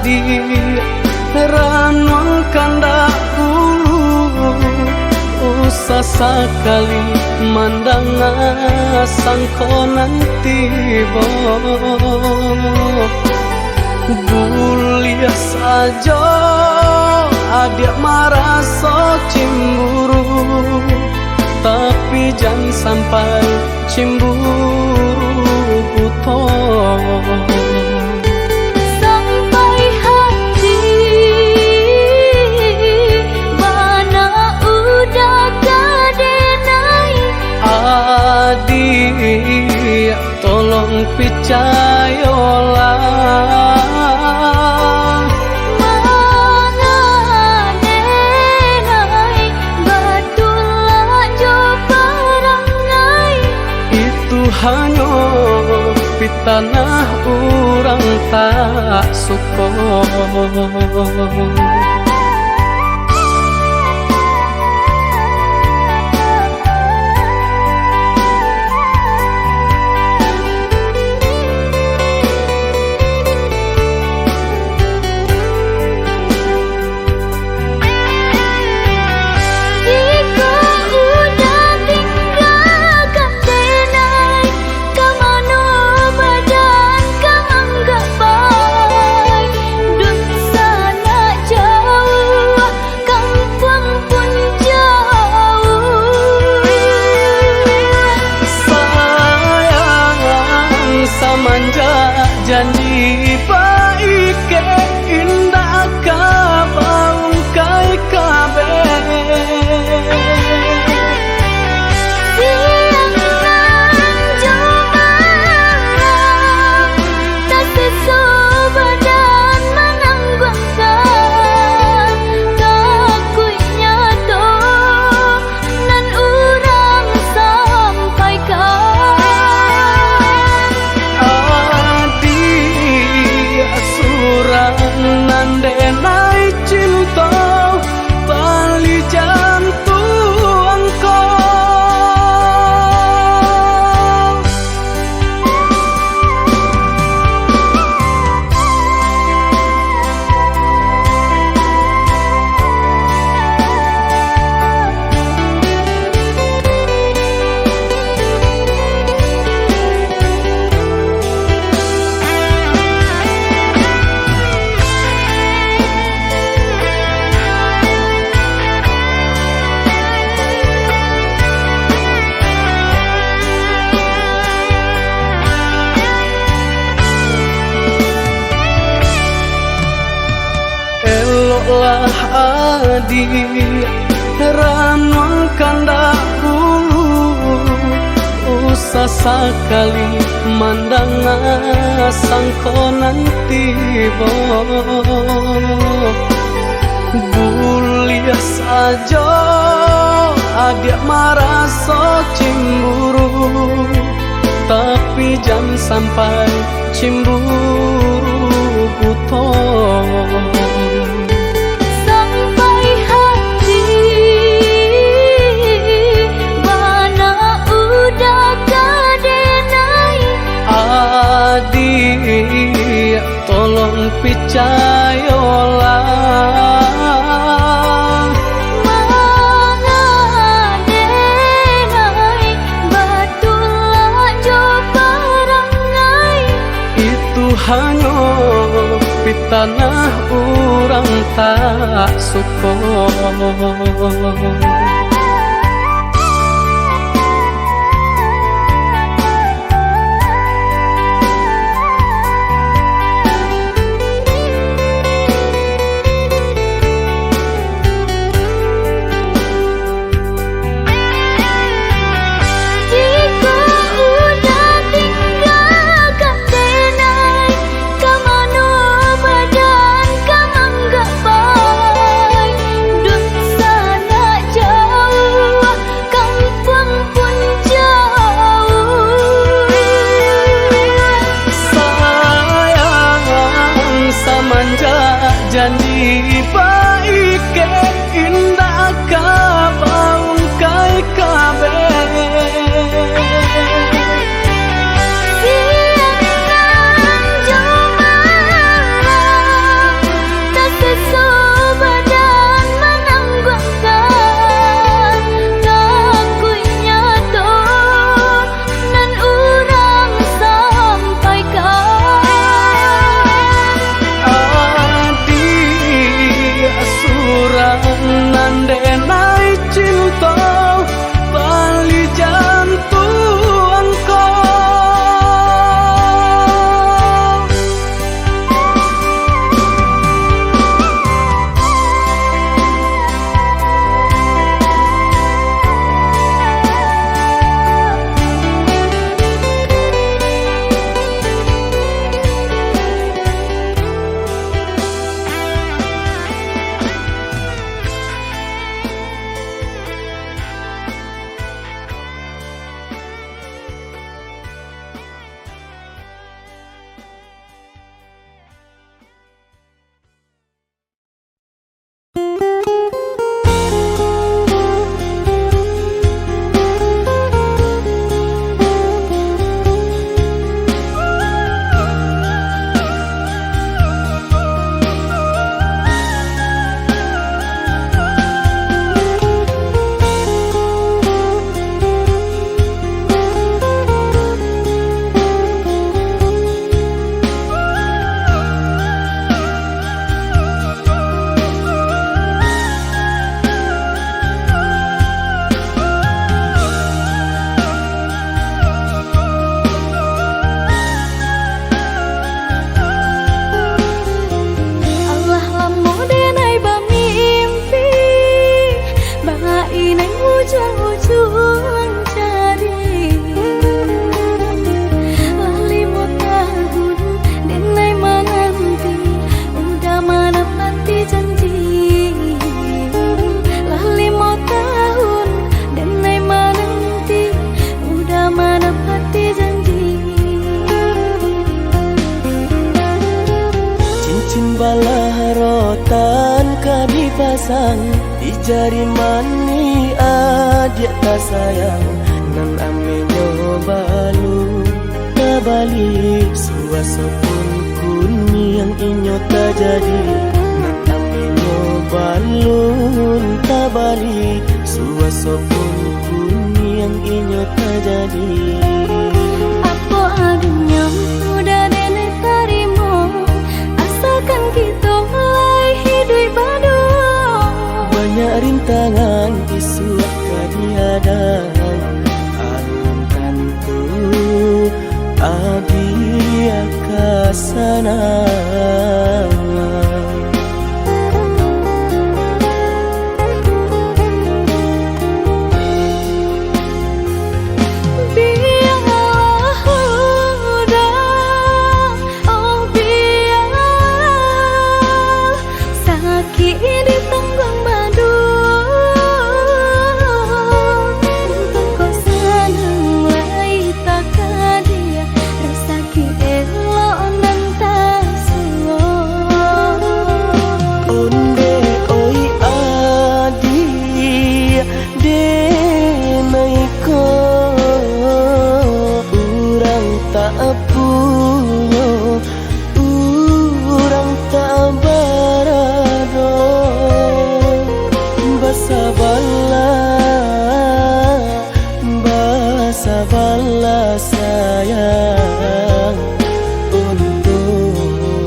adi ranong kanda ulu usah sekali mandang sangkonan tiba bulia saja adik merasa cemburu tapi jangan sampai cemburu buto sampai hati mana udah kadenai adik tolong percayalah hanya pitanah orang tak suka. Janji baik ke indah kabau kai kabe siang nan coba tak sesobadan menanggungkan kakunya to nan urang sampaikan nandenai cinta bali jantung lah adi ranong kanda ulu usah sekali mandang sangkonan tiba bulia saja adik merasa cemburu tapi jangan sampai cemburu buto adik tolong percayalah mengadenai batulah coba rangai itu hanya pitanah orang tak suka. Duh sana jauh pasang di jari mani adik tak sayang nan ame nyobalu tabali suasa pun kuni yang inyo tak jadi nan ame nyobalu tabali suasa pun kuni yang inyo tak jadi. Apa adanya udah nenek tarimo, asalkan kita mulai hidup baru. Banyak rintangan isu kadiadang alun tentu adia kasana. Sabarlah sayang untuk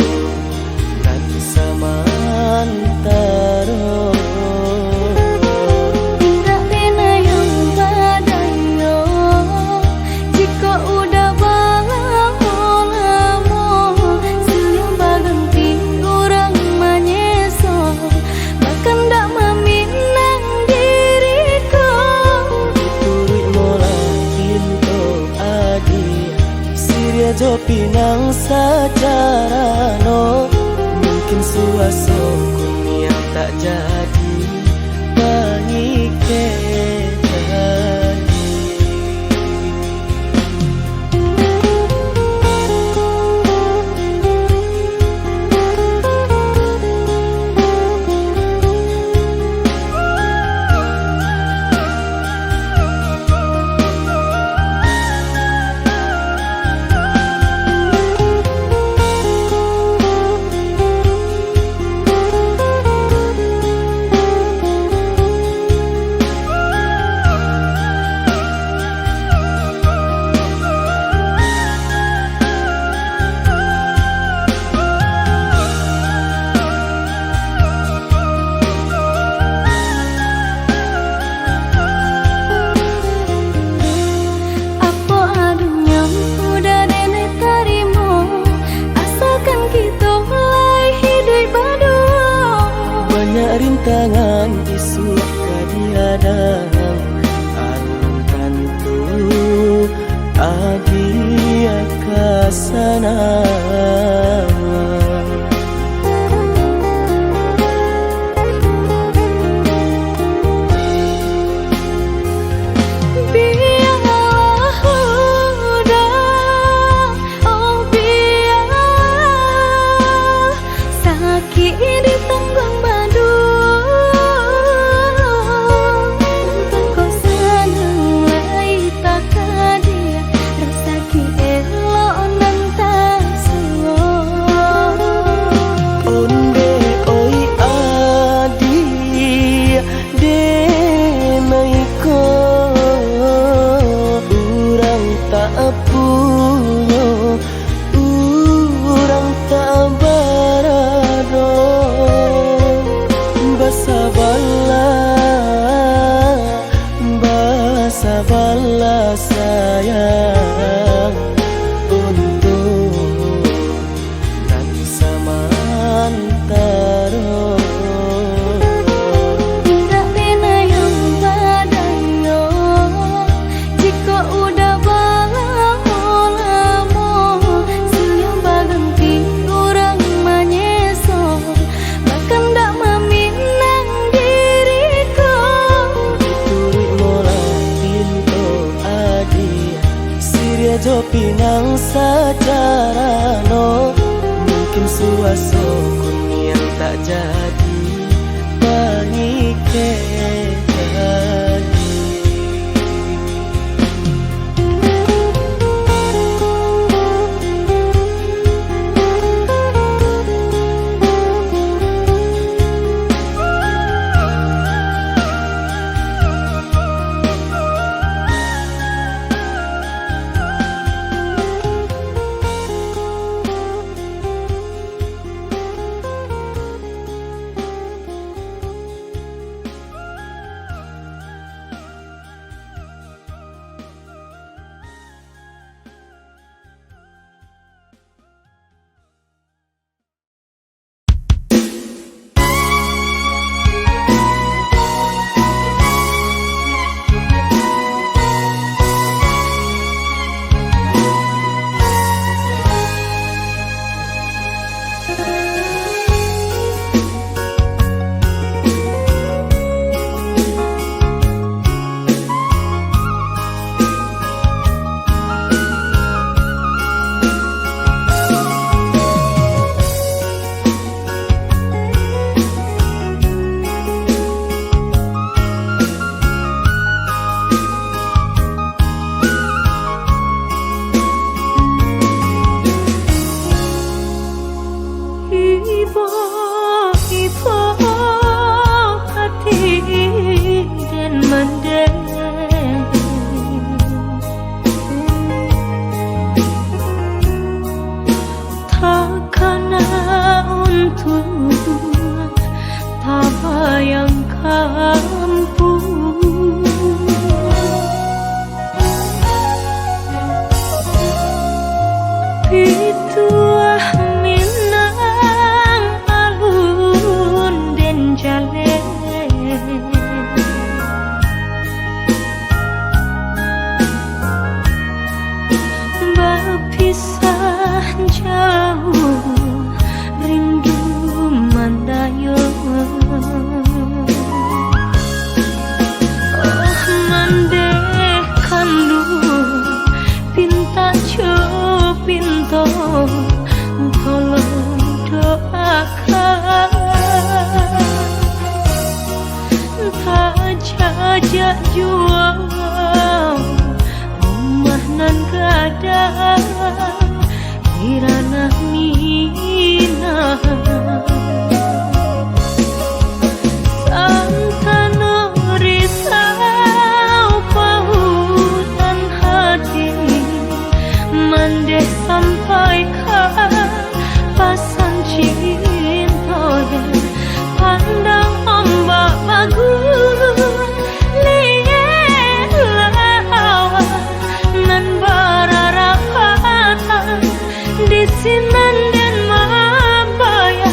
nanti samantara. Tidak pernah yang badayo, jika udah lamo siang berganti orang menyeso, bahkan tak meminang diriku. Turut mulai Siria jo pinang secara no, mungkin suaso kuni yang tak jadi bagi kita. Rintangan isu kadiadang alun tentu adia kasana. Sabarlah sayang untuk nanti samantara. Tidak pernah yang badayo, jika udah lamo siang berganti orang menyeso, bahkan tak meminang diriku. Turut mulai Siria jo pinang secara no, mungkin suaso kuni yang tak jadi. mampu. Pituah minang alun den jale, berpisah jauh rindu mandayo. Oh mandeh kandu pinta pinto tolong doakan tak jajak jual rumah nan gadang kirana minah santana risau pautan hati mandeh sampaikan pasan cinta dan pandang ombak bagus lihatlah awan nan berarapatan di sinan dan mabaya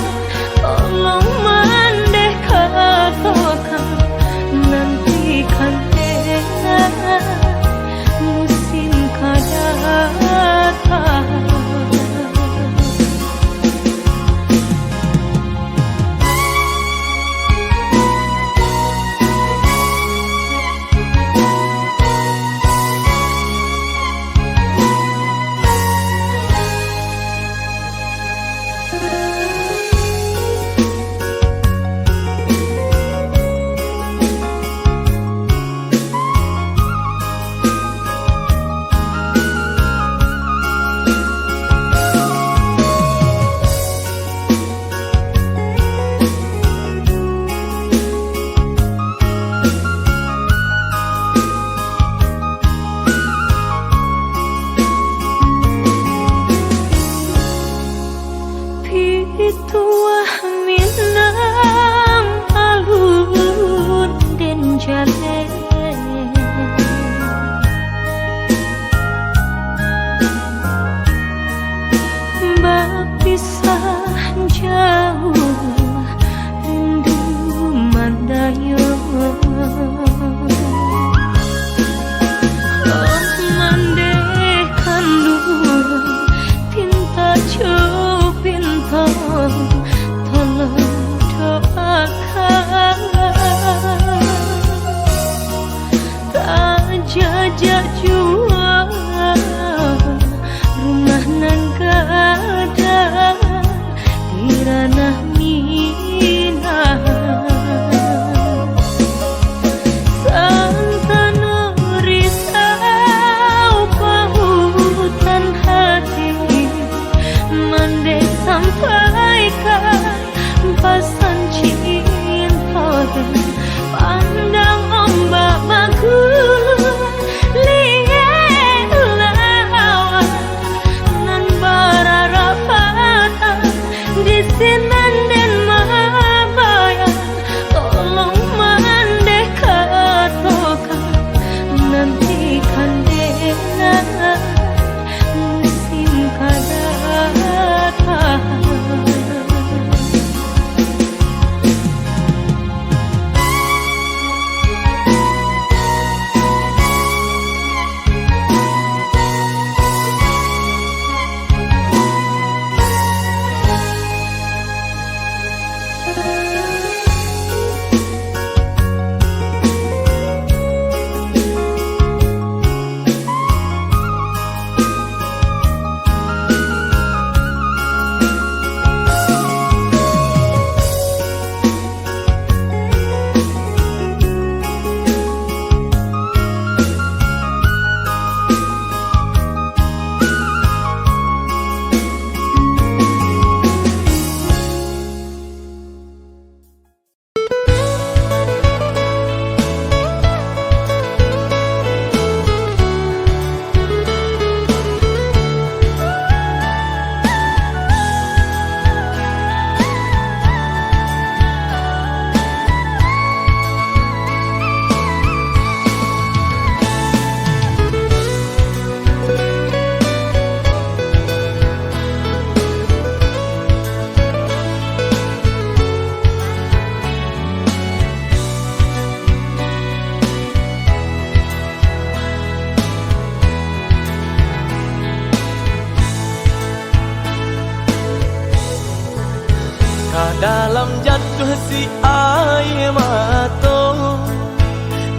si air mata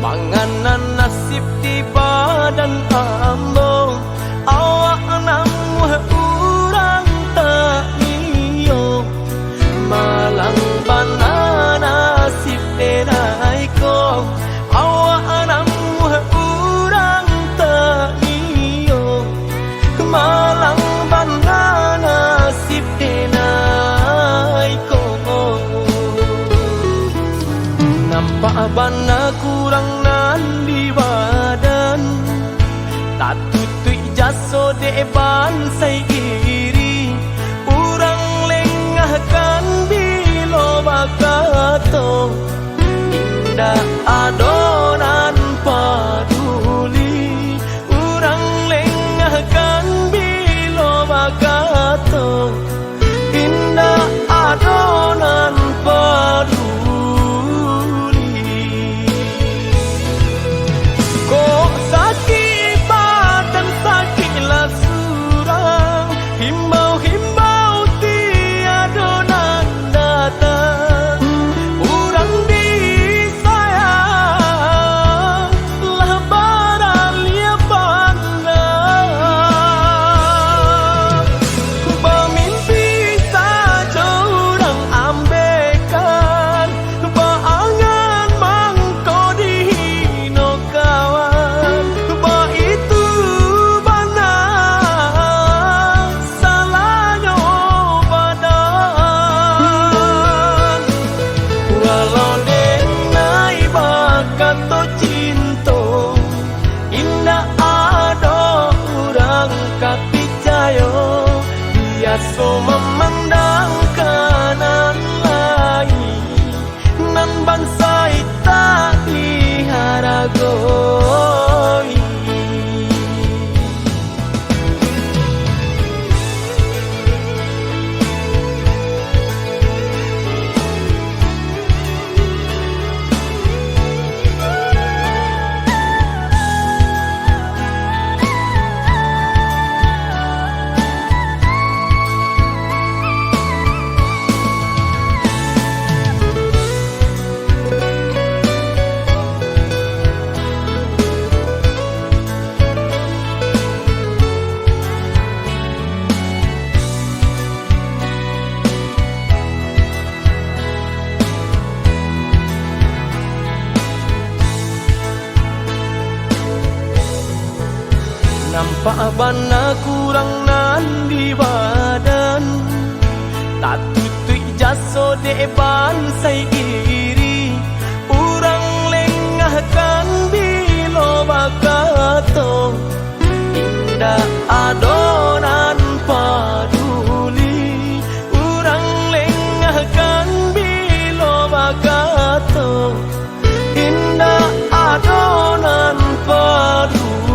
panganan nasib di badan ambo awak namu urang tak iyo malang bana nasib denai ko awak namu urang tak iyo malang bana nasib denai ko nampak bana kurang nan di badan tak tutui jaso depan sai iri urang lengahkan bilo bakato indah adonan paduli urang lengahkan bilo bakato indah adonan paduli kok sakit badan sakitlah surang himbau-himbau tiada nan datang urang disayang lah baralia pandang bermimpi saja urang ambaikan berangan mangkau dihino kawan bah itu bana salahnya badan walau denai bakato cinta indah ada urang kapicayo biasa memandang kanan lain nan bangsa tak diharagoi nampak bana kurang nan di badan tak tutui jaso depan sai iri urang lengahkan bilo bakato indah adonan paduli urang lengahkan bilo bakato indah adonan paduli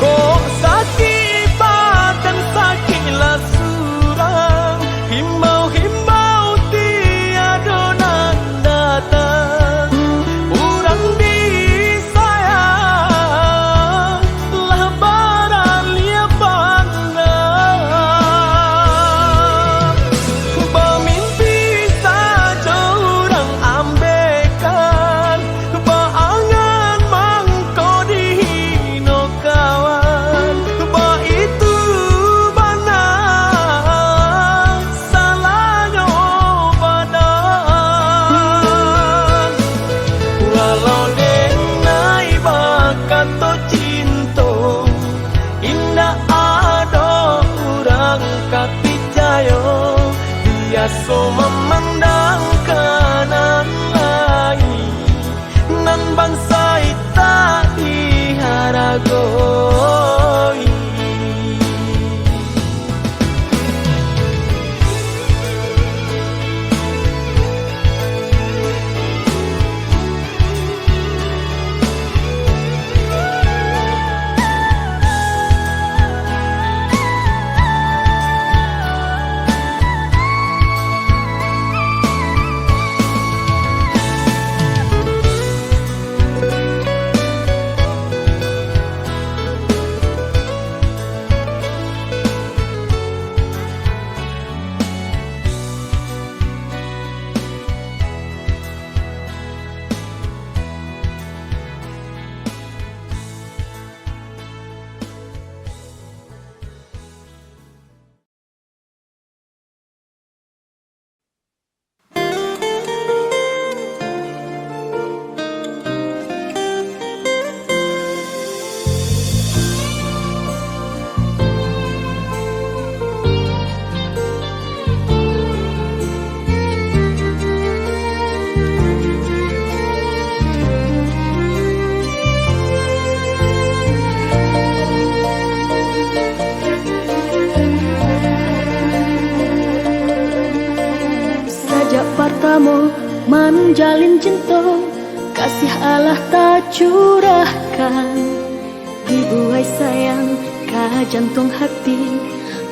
kok sakit badan sakitlah surang himbau-himbau tiada nan datang urang disayang lah baralia pandang bermimpi saja urang ambaikan berangan mangkau dihino kawan bah itu bana salahnya badan walau denai bakato cinta indah ada urang kapicayo biasa memandang kanan lain nan bangsa tak diharagoi bersama menjalin cinta, kasih Allah tak curahkan. Dibuai sayang ka jantung hati,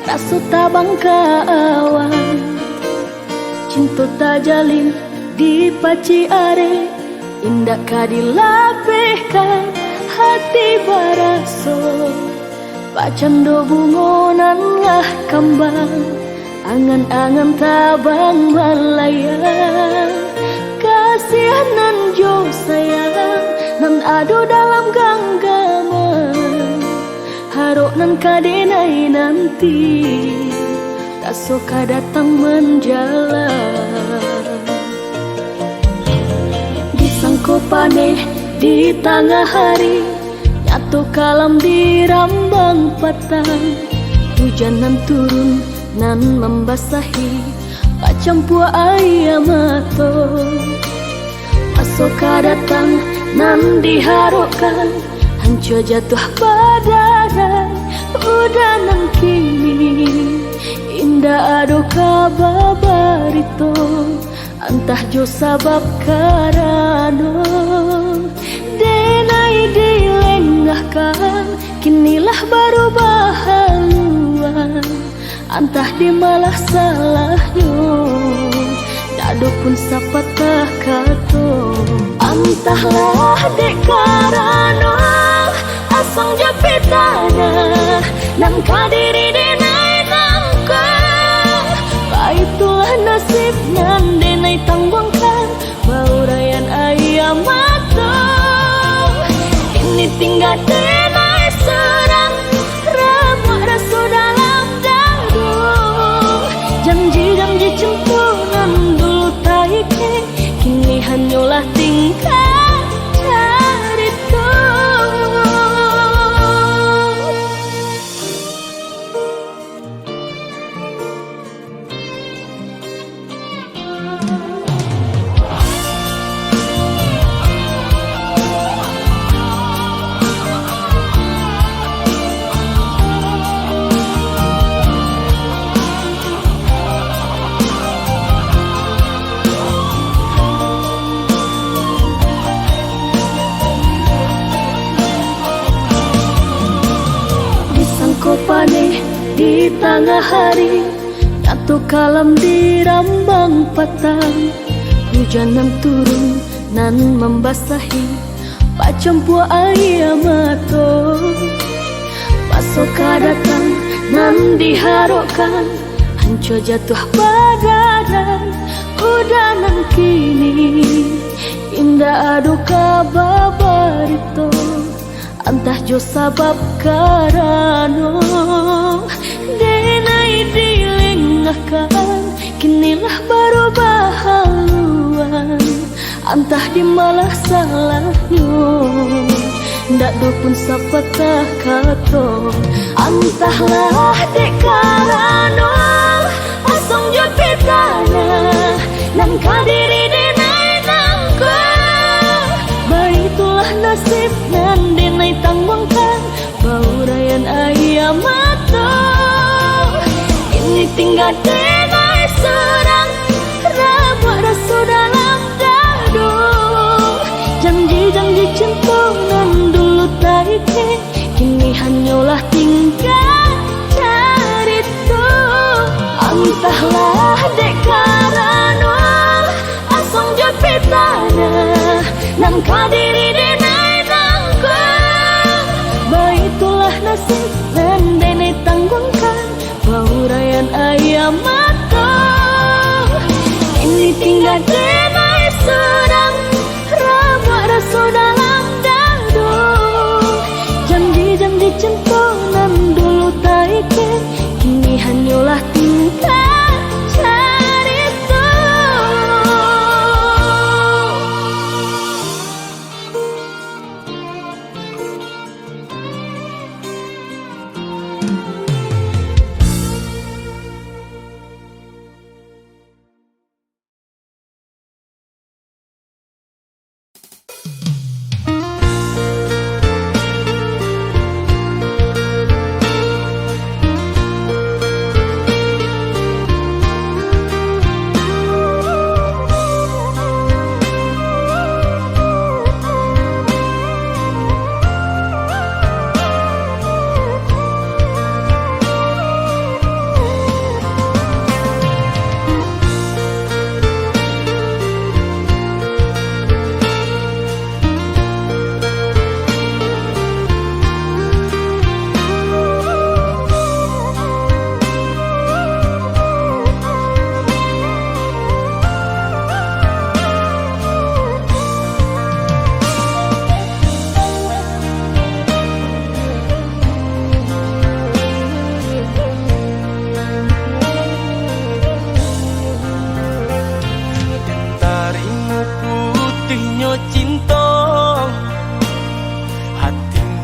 rasa tabang ka awan. Cinta tak jalin di paci are, indah ka dilapehkan hati baraso. Pacando bungonan ngah kambang, angan-angan tabang malayang. Kasihanan jo sayang, nan ado dalam genggaman. Harok nan kadenai nanti, tak soka datang menjalan. Disangko paneh di tengah hari, nyatu kalam di rambang patang. Hujanan turun nan membasahi, pacampu air mata. Masoka datang nan diharapkan, hancur jatuh badarai. Udah nan kini indah ado kabarito, antah jo sabab karano. Denai dilengahkan, kinilah baru bahaluan. Antah di malah salahnya, dado pun sapatah kato. Antahlah dek karano, asang japitana, nan kadiri denai nangka. Baitulah nasib nan denai tanggungkan, baurayan ayam mata. Ini tinggal denai serang, remuk rasa dalam dadu. Janji-janji cempuran dulu taike, kini hanyalah tingkah cerita. Paneh di tengah hari, nyatu kalam di rambang patang. Hujanan turun nan membasahi, pacampu air mata. Pasoka datang nan diharapkan, hancur jatuh badarai. Udah nan kini indah ado kabarito, antah jo sabab karano. Denai dilengahkan, kinilah baru bahaluan. Antah di malah salahnya, ndak do pun sapatah kato. Antahlah dek karano, asong jo pitana, nan kadiri denai nangka. Baitulah nasib nan denai tanggungkan, baurayan ayam mata. Ini tinggal denai serang, remuk rasa dalam dadu. Janji-janji cinta nan dulu taike, kini hanyalah tingkah cerita. Entahlah dek karano, asong jo pitana, nan kadiri denai nangka. Baitulah nasib nan denai tanggungkan, baurayan ayam mata. Ini tinggal denai serang, remuk rasa dalam dadu. Janji-janji cinta nan dulu taike, kini hanyalah tingkah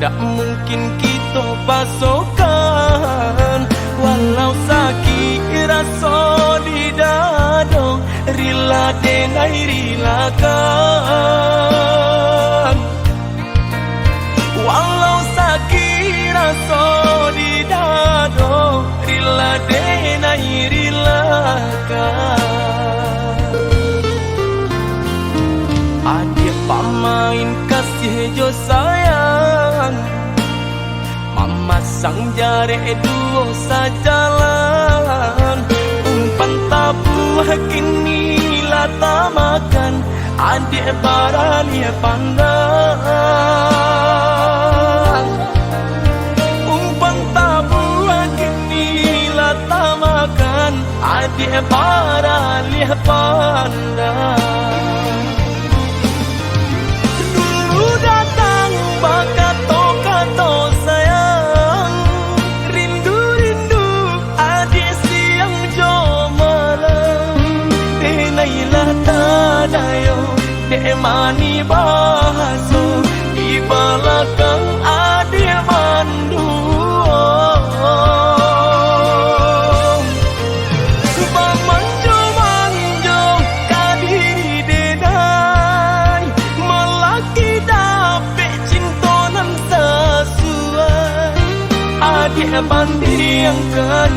tak mungkin kita pasokan. Walau sakit rasa di dada, rela denai rilakan. Walau sakit rasa di dada, rela denai rilakan. Adik pamain kasih jo sayang, mama sang jare duo sajalan. Umpan tabuh kini lata makan, adik barani pandang. Umpan tabuh kini lata makan, adik barani pandang. Datang bakat kato sayang, rindu-rindu adik siang jo malam. Denailah tadayo, mani bahaso di belakang adik mandu. Adik bandingkan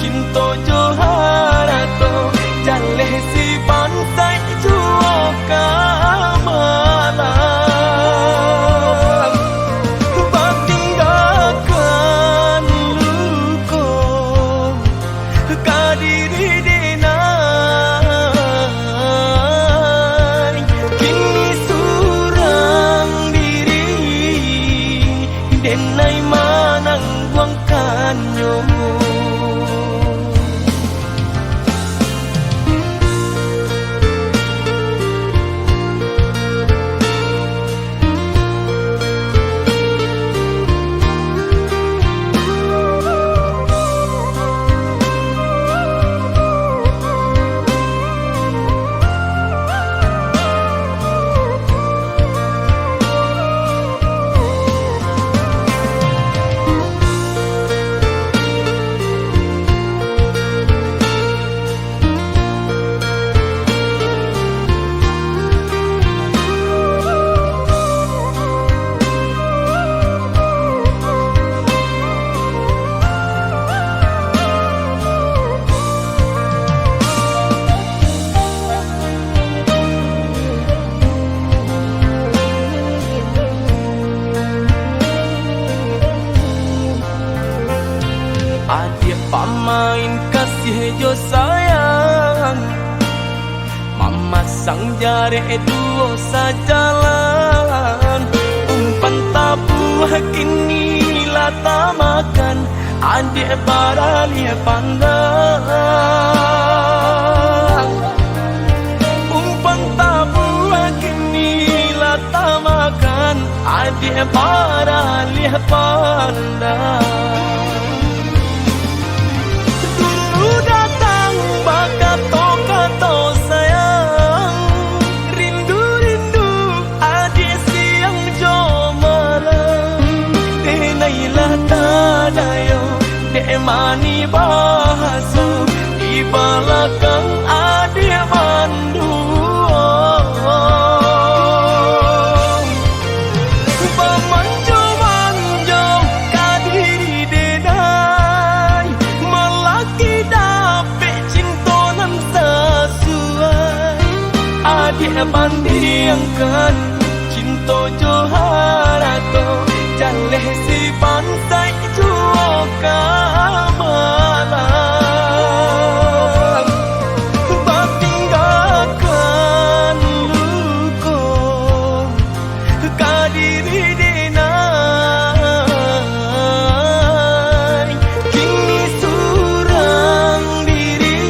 cinta joharato, jaleh si bansai jua kamalam. Batinggalkan luko kadiri denai, kini surang diri denai manang buangkannya. Adik pamain kasih jo sayang, mama sang jare duo sajalan. Umpan tabuh kini lata makan, adik barani pandang. Umpan tabuh kini lata makan, adik barani pandang. Datang bakat kato sayang, rindu-rindu adik siang jo malam. Denailah tadayo, mani bahaso di belakang adik mandu. Adik bandingkan cinta joharato, jaleh si bansai jua kamalam. Batinggalkan luko kadiri denai, kini surang diri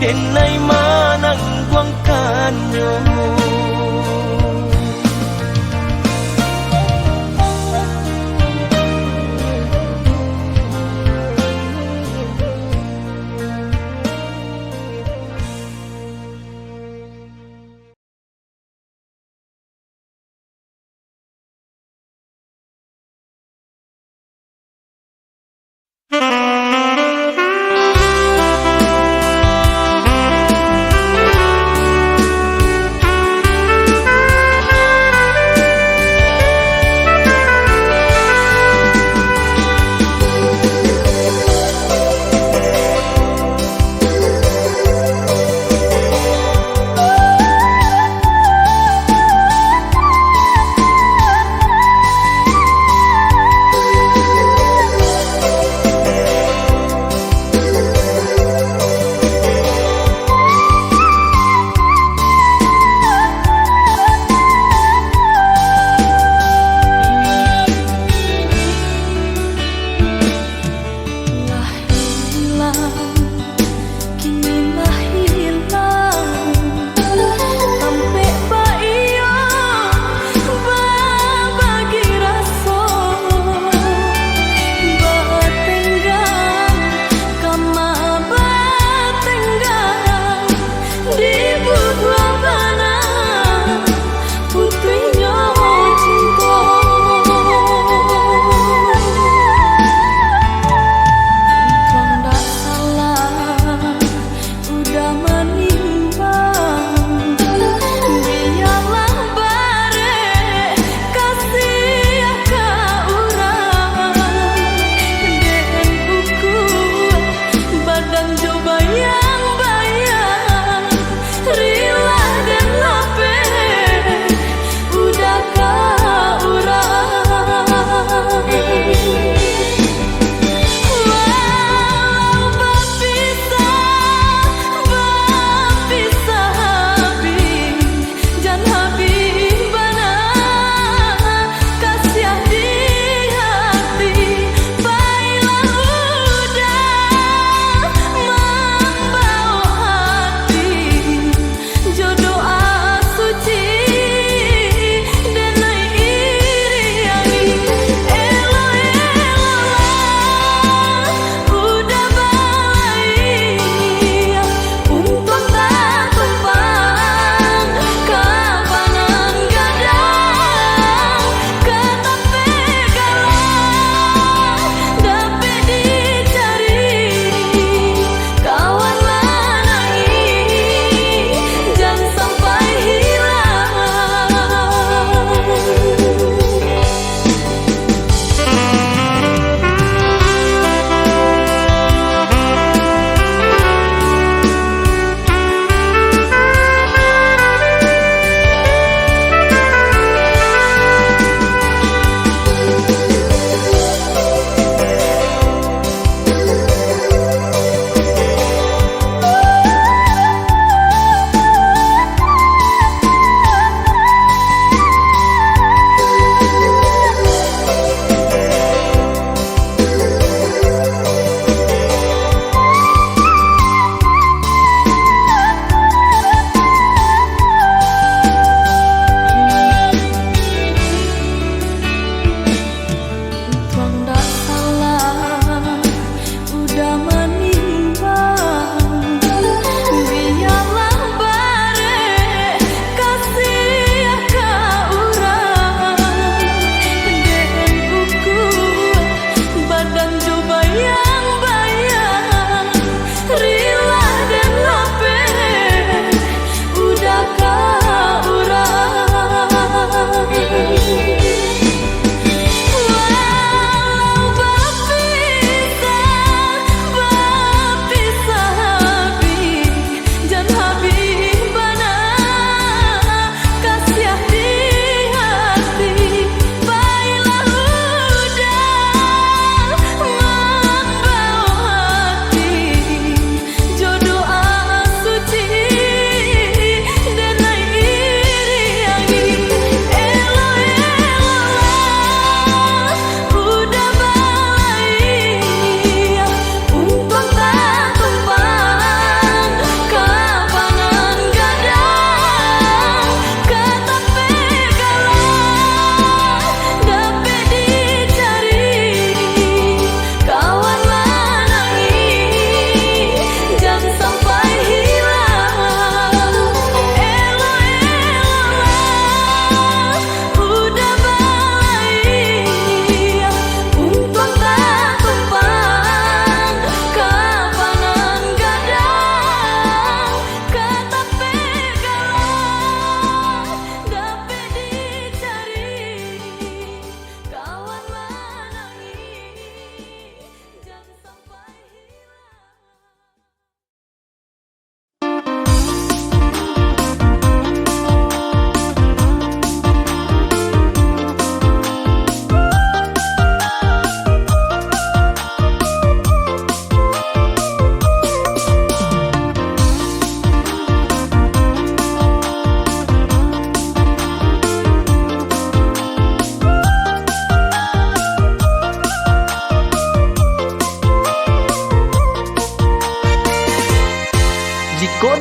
denai manang buangkannya.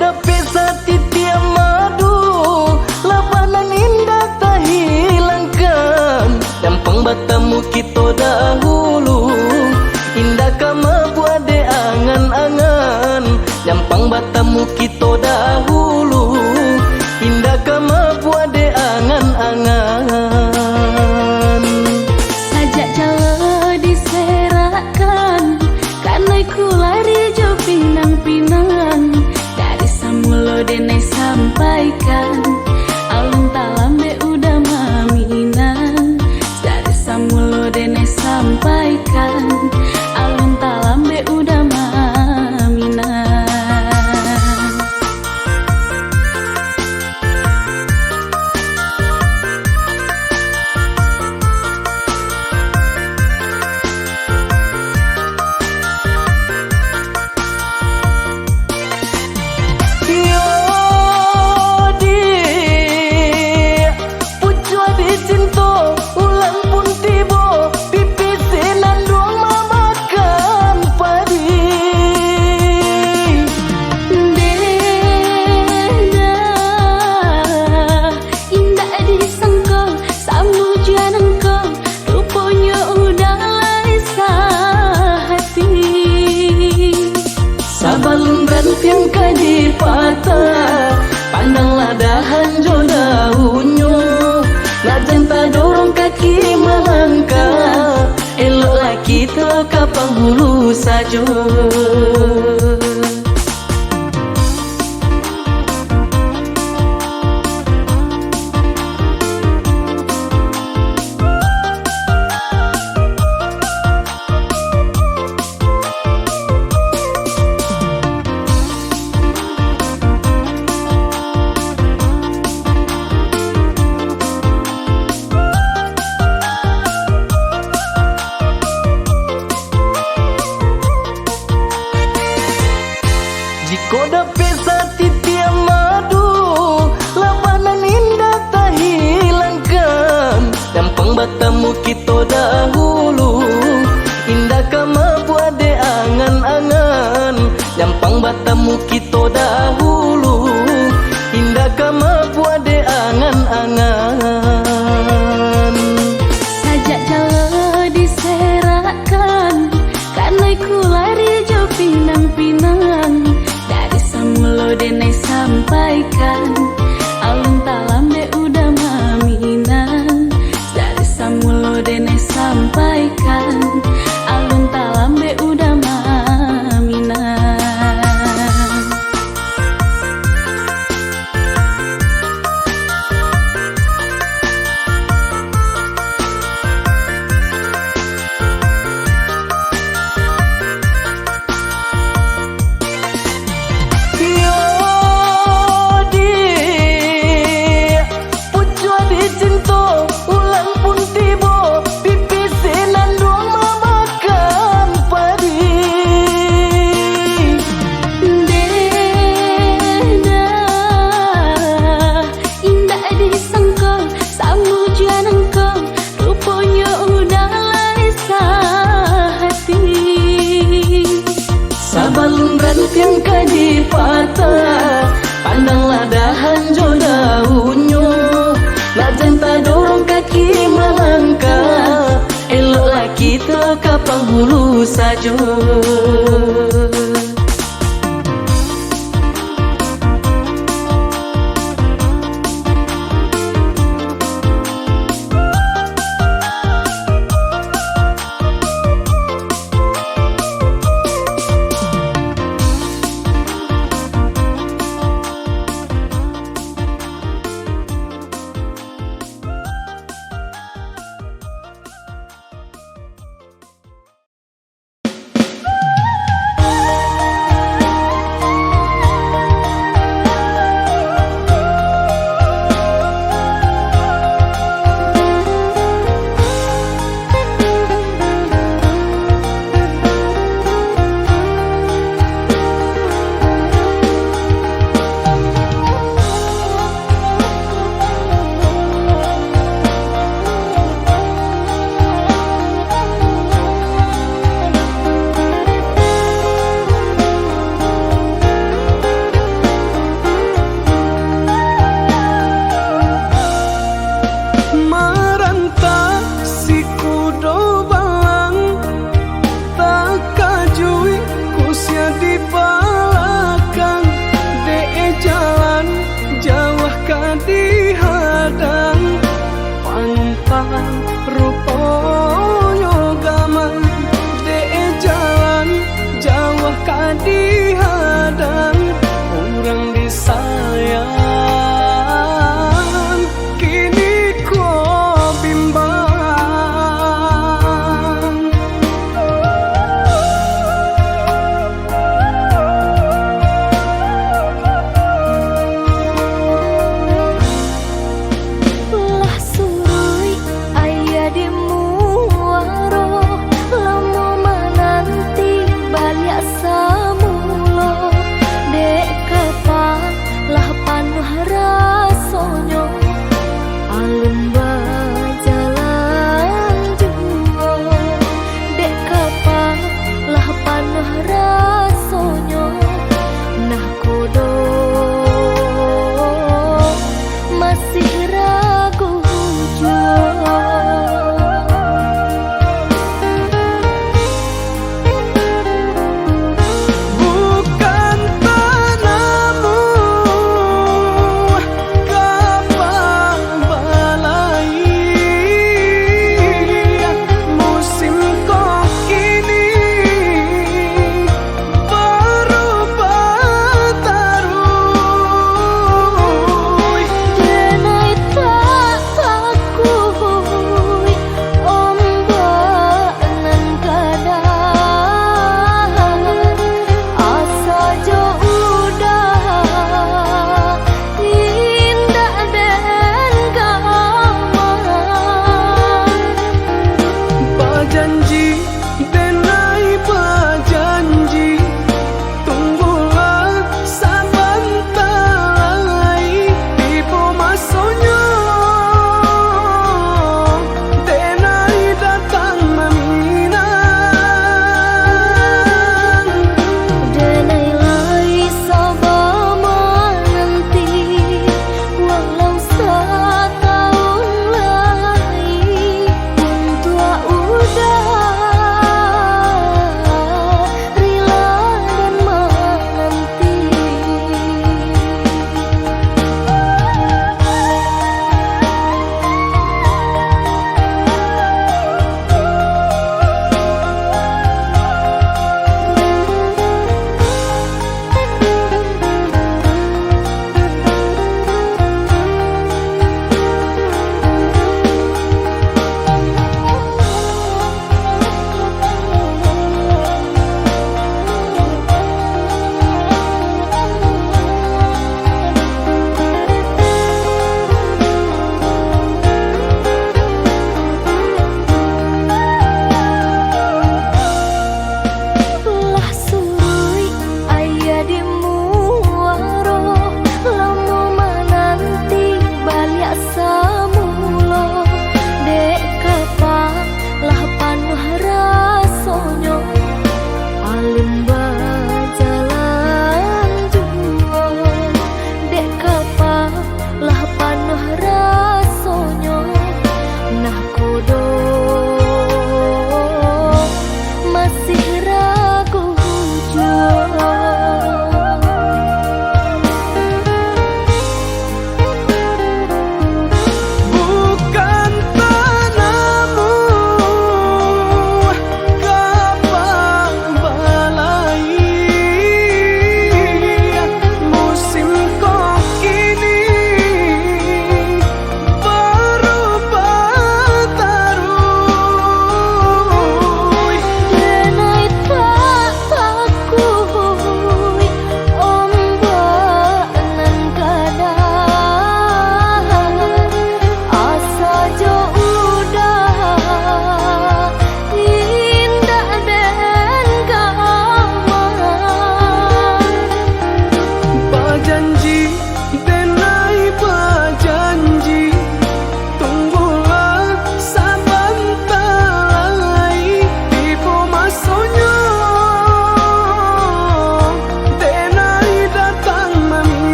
dapesa titia madu, labanan indah tak hilangkan. Nyampang batamu kita dahulu, indah kama buat de angan-angan. Nyampang batamu kita dahulu, indah kama buat de angan-angan. Sajak jauh diserakan, karena ku lari jauh pinang-pinang. Dari samulo denai sampaikan, alun talambe udah maminan. Dari samulo denai sampaikan, alun talambe udah maminan. Sabalun rantiang kaji patah, pandanglah dahan jo daunnya. Najan tak dorong kaki melangkah, eloklah kita kapang hulu saja. Jika dapesa titia madu, labanan indah tak hilangkan. Nyampang batamu kita dahulu, indah kama buat de angan-angan. Nyampang batamu kita dahulu, indah kama buat de angan-angan. Sajak jauh diserakan, karena ku lari jauh pinang-pinang. Dari samulo denai sampaikan, alun talambe udah maminan. Dari samulo denai sampaikan, alun talambe udah maminan. Sabalun rantiang kaji patah, pandanglah dahan jo daunnya. Najan tak dorong kaki melangkah, eloklah kita kapang hulu saja.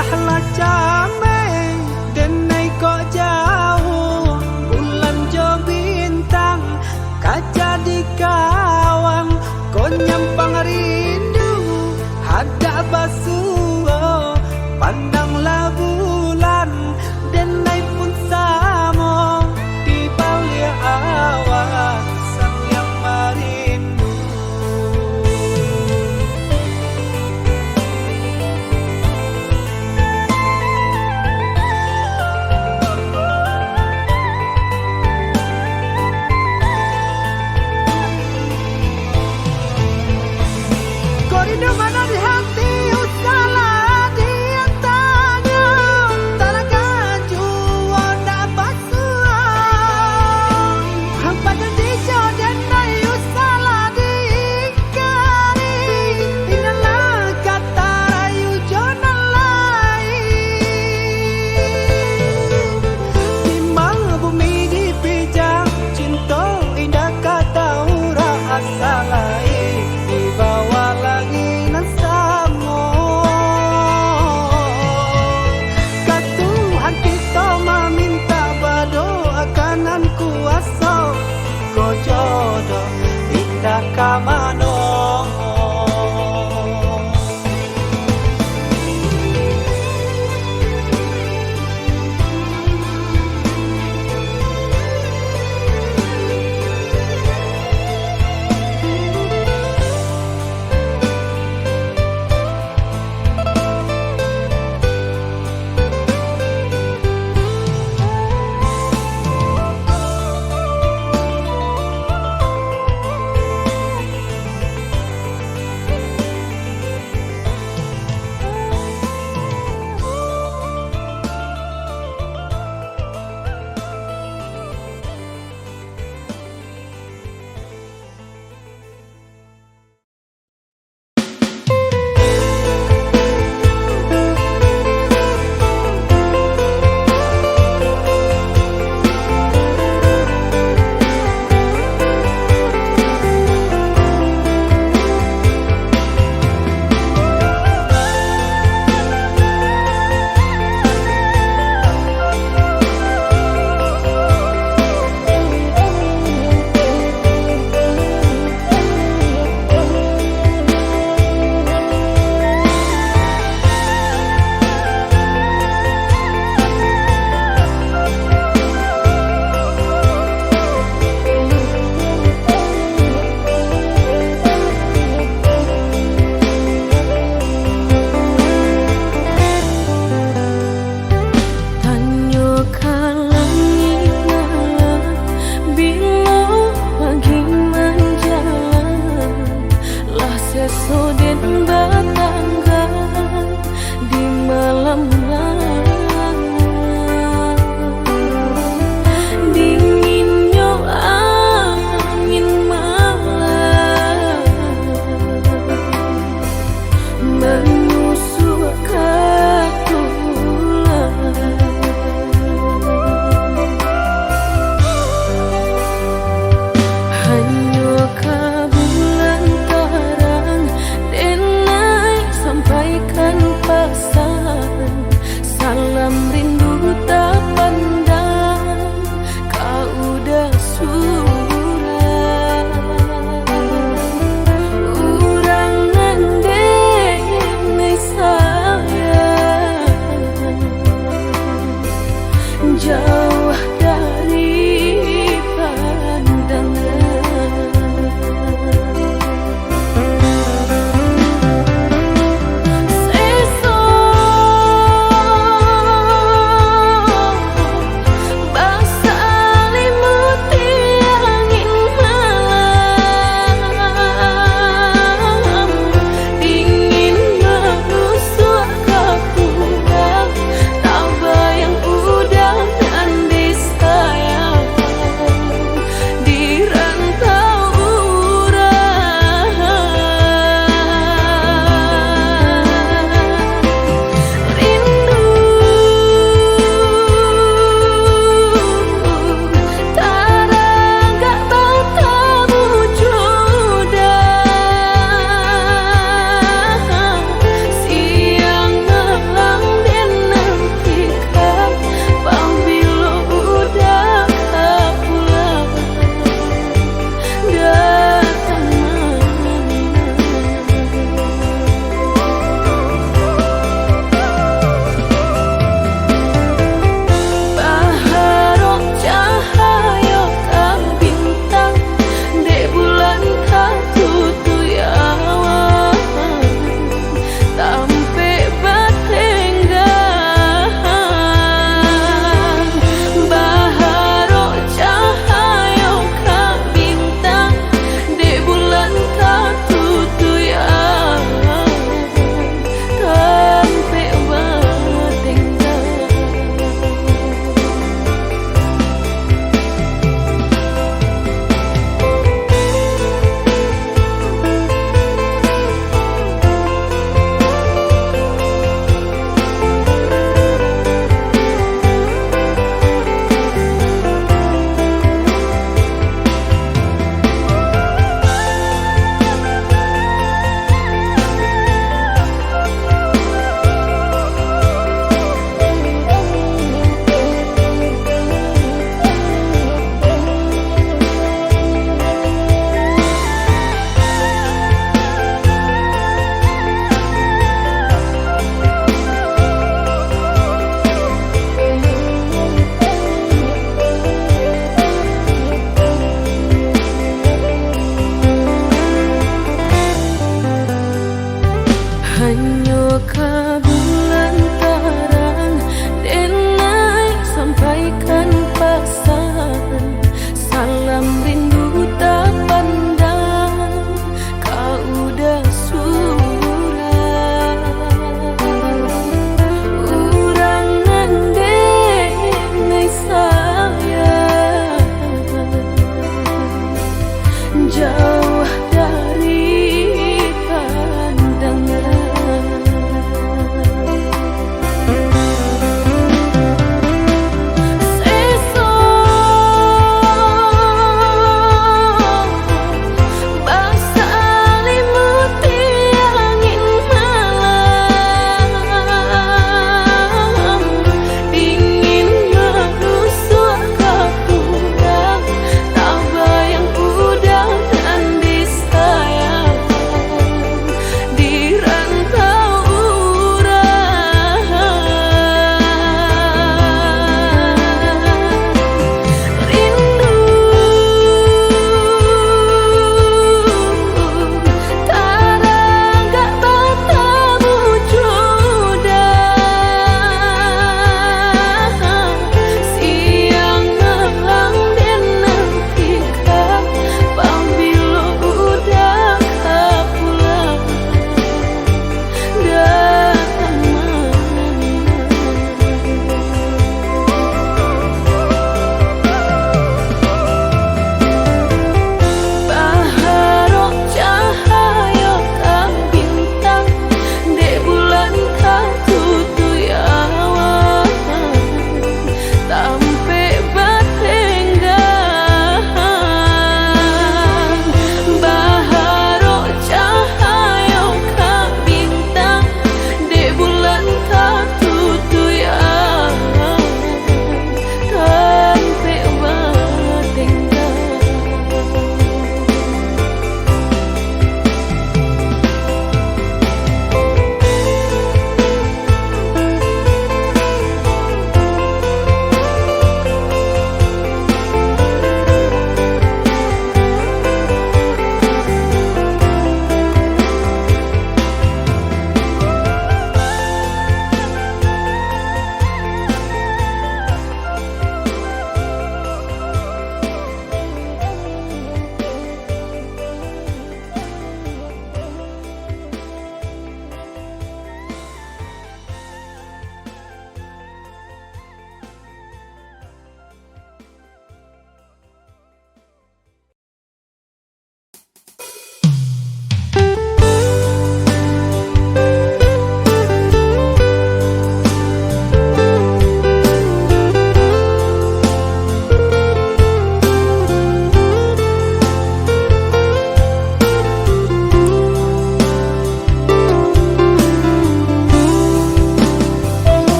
entahlah camai denai kok jauh bulan jo bintang kaca di kawan kau nyampang rindu hadap basuh pandanglah bulan denai pun sama di balik awan sang yang merindu. Kau rindu mana di hati usahlah di antara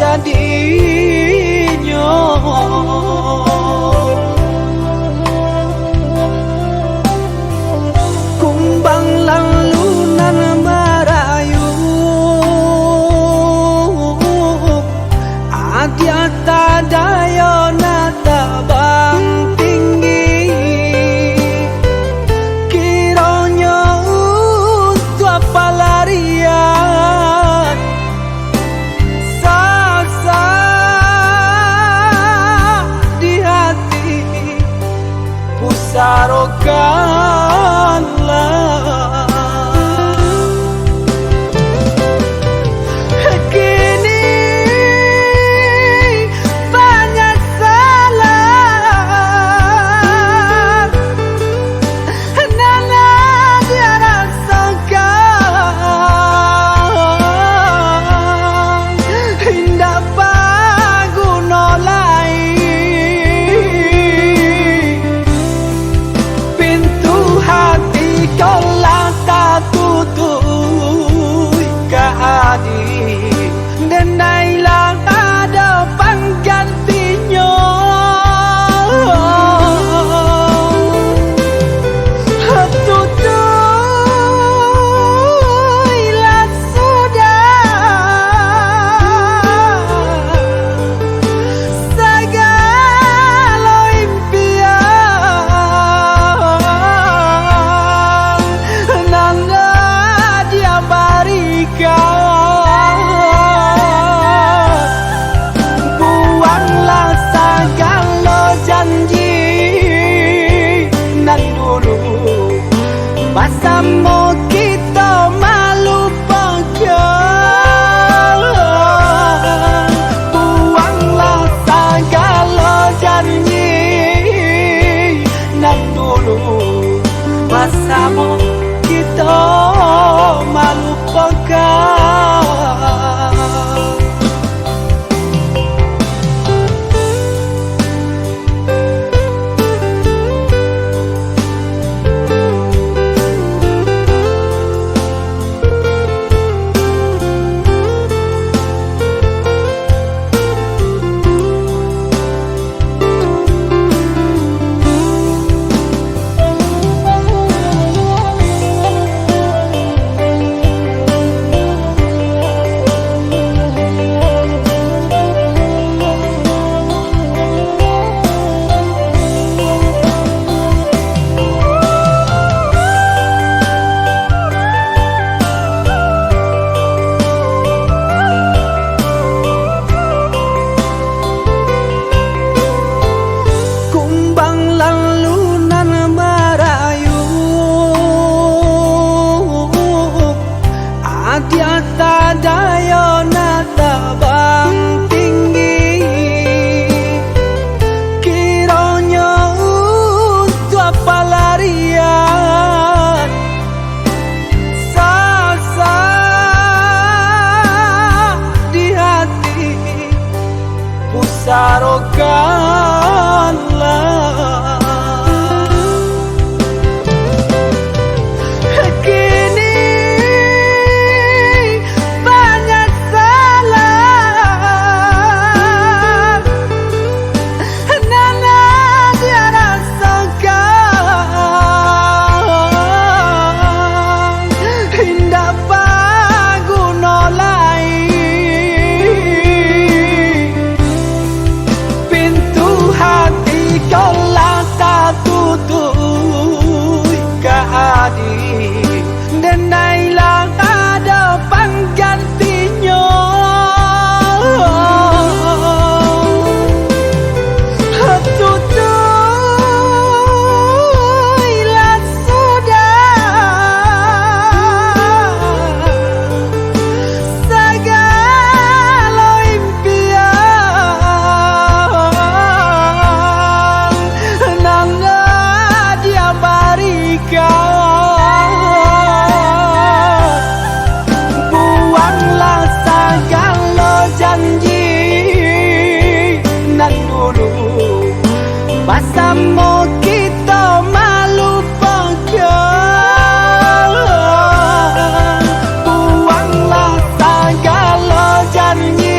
jadinya. Kumbang lalu nan merayu, adia tadayo nata bang tinggi, kiranya untuk pelarian saksa di hati pusarokanlah. Kini banyak salah nana dia rasakan, indah paguna lain, pintu hati kau tak tutup ke adik, dan nailah ada penggantinya. Tutupilah sudah segala impian nanda dia berikan. Buanglah segala janji nan dulu, masa mau kita malu pegang. Buanglah segala janji nan dulu, masa mau kita malu pegang. Kumbang lalu nan merayu, adia tadayo nata bang tinggi, kiranya untuk pelarian saksa di hati pusarokanlah. Kini banyak salah nana dia rasakan, indah paguna lain, pintu hati kau tak tutup ke adik, dan nailah ada penggantinya. Tutupilah sudah segala impian nanda dia berikan. Buanglah segala janji nan dulu, masa mau kita malu pegang. Buanglah segala janji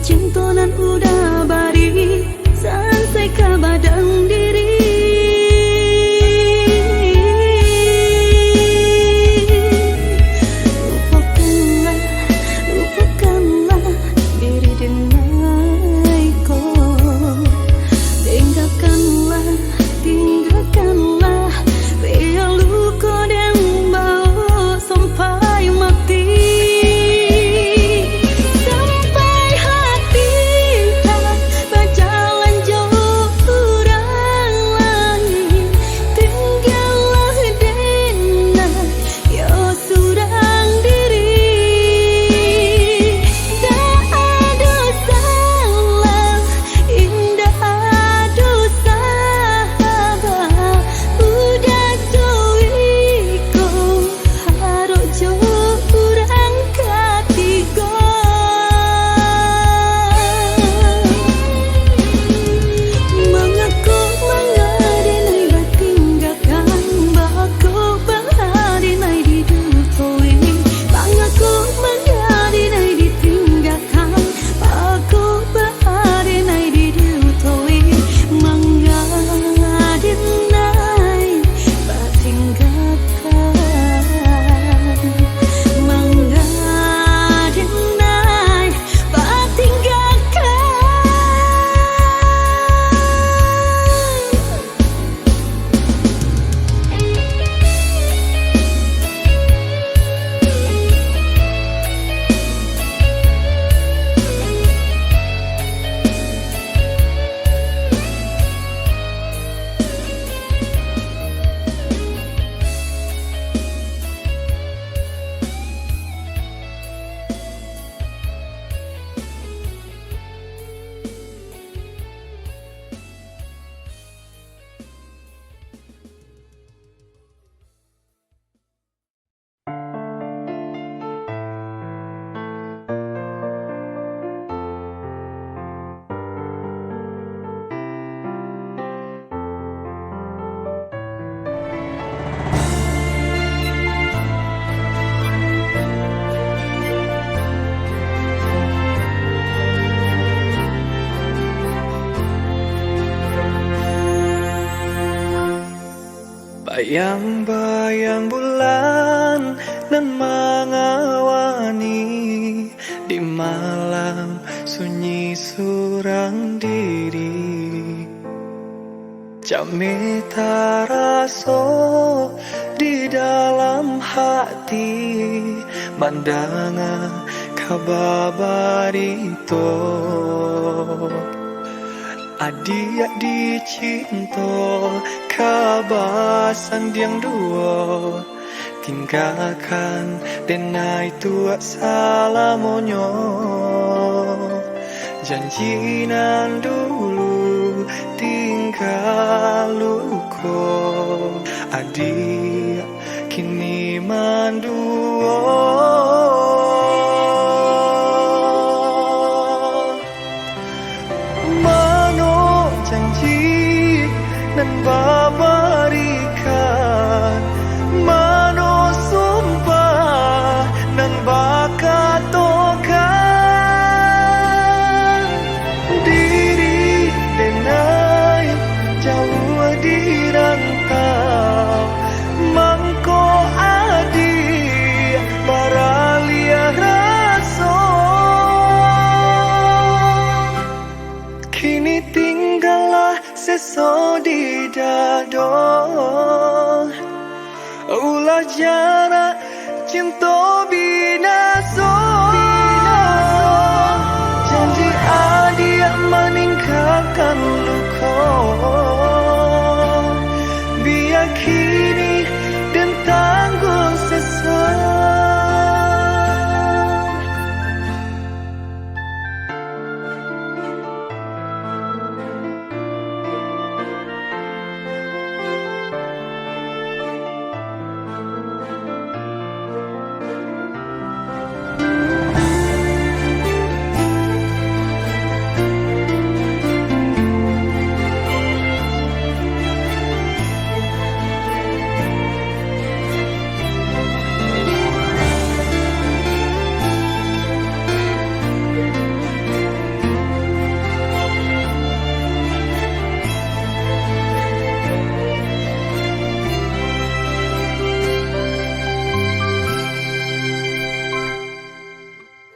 cinta nan udah bari sampai ke badan diri. Lupakanlah diri denaiku. Tinggalkanlah pialuku dan bawa sampai mati. Sampai hati tak berjalan jauh lagi. Tinggallah dengan ya surang diri. Tak ada salah indah ada sahabat. Udah tuiku harus jurang ketiga. Mengaku mengadinai batinggalkan baku bahadinai didutui. Mengaku mengadinai ditinggalkan baku bahadinai didutui. Mengadinai batinggalkan, mengadinai batinggalkan. Bayang-bayang bulan nan mengawani di malam sunyi surang diri. Jame taraso di dalam hati mandanga kababarito. Adik dicinta kabasan diang dua. Tinggalkan denai tua salamonyo. Janji nan dulu tinggal luko. Adik kini manduo. Dan babarikan mano sumpah dan bakatokan diri denai jauh di rantau mangko adi bara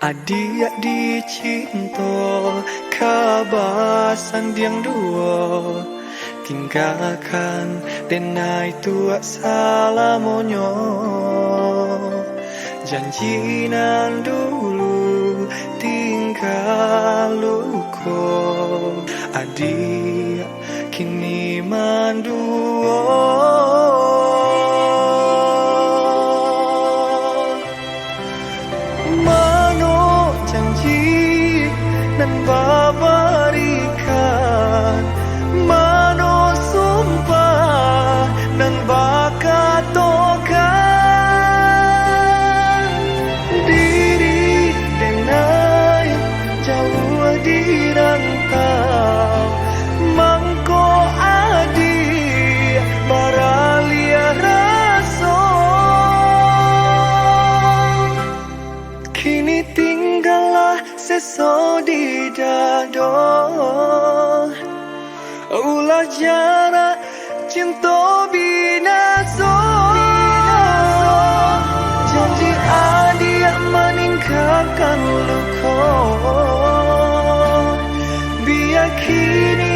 Adia dicinta kabasan diang dua tinggalkan denai tua salamonyo janji nan dulu tinggal luko adia kini manduo dan babarikan mano sumpah dan bakatokan diri denai jauh di rantau mangko adi baralia raso kini tinggallah seso di dado ulah jarak cinta binaso janji adia meninggalkan luka biar kini